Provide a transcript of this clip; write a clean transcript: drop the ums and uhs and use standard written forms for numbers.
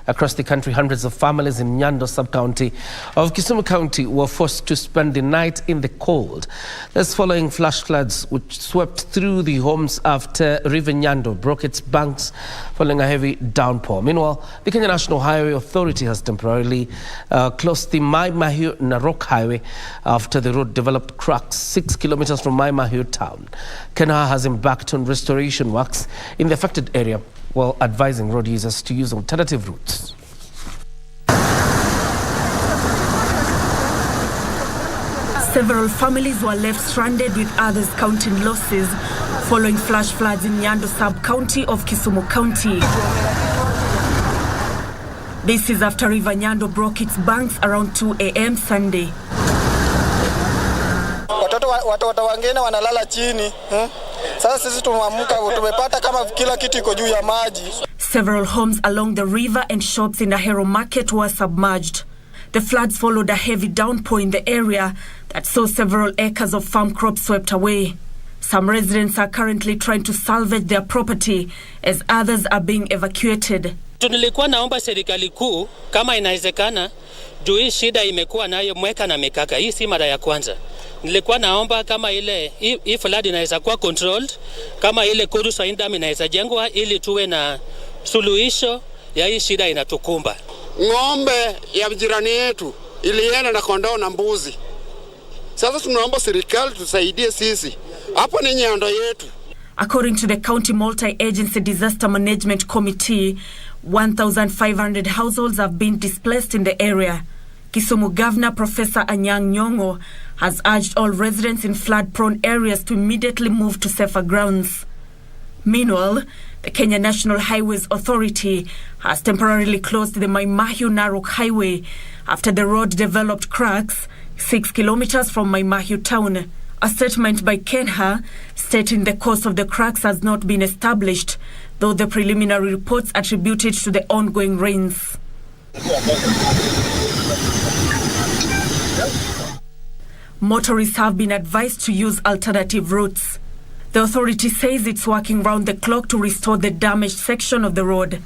Across the country, hundreds of families in Nyando sub-county of Kisumu County were forced to spend the night in the cold. This following flash floods which swept through the homes after River Nyando broke its banks following a heavy downpour. Meanwhile, the Kenya National Highway Authority has temporarily closed the Mai Mahiu Narok Highway after the road developed cracks 6 kilometers from Mai Mahiu Town. KeNHA has embarked on restoration works in the affected area, while advising road users to use alternative routes. Several families were left stranded, with others counting losses following flash floods in Nyando sub-county of Kisumu County. This is after River Nyando broke its banks around 2 a.m. Sunday. Watoto wengine wanalala chini. Sasa sisi tumeamka tumepata kama kila kitu iko juu ya maji. Several homes along the river and shops in Ahero market were submerged. The floods followed a heavy downpour in the area that saw several acres of farm crops swept away. Some residents are currently trying to salvage their property as others are being evacuated. Nilikuwa naomba serikali kuu kama inawezekana, juu hii shida imekuwa nayo mweka na mikaka. Hii si mara ya kwanza. Nilikuwa naomba kama ile hii flood inaweza kuwa controlled, kama ile Kurusa Indam inaweza jengwa ili tuwe na suluhisho ya hii shida inatukumba. Ng'ombe ya jirani yetu ilienda na kondoo na mbuzi. Sasa tunaomba serikali tusaidie sisi. Hapo ni Nyando yetu. According to the County Multi-Agency Disaster Management Committee, 1,500 households have been displaced in the area. Kisumu Governor Professor Anyang' Nyong'o has urged all residents in flood-prone areas to immediately move to safer grounds. Meanwhile, the Kenya National Highways Authority has temporarily closed the Mai Mahiu Narok Highway after the road developed cracks 6 kilometers from Mai Mahiu Town. A statement by KeNHA stating the cause of the cracks has not been established, though the preliminary reports attribute it to the ongoing rains. Motorists have been advised to use alternative routes. The authority says it's working round the clock to restore the damaged section of the road.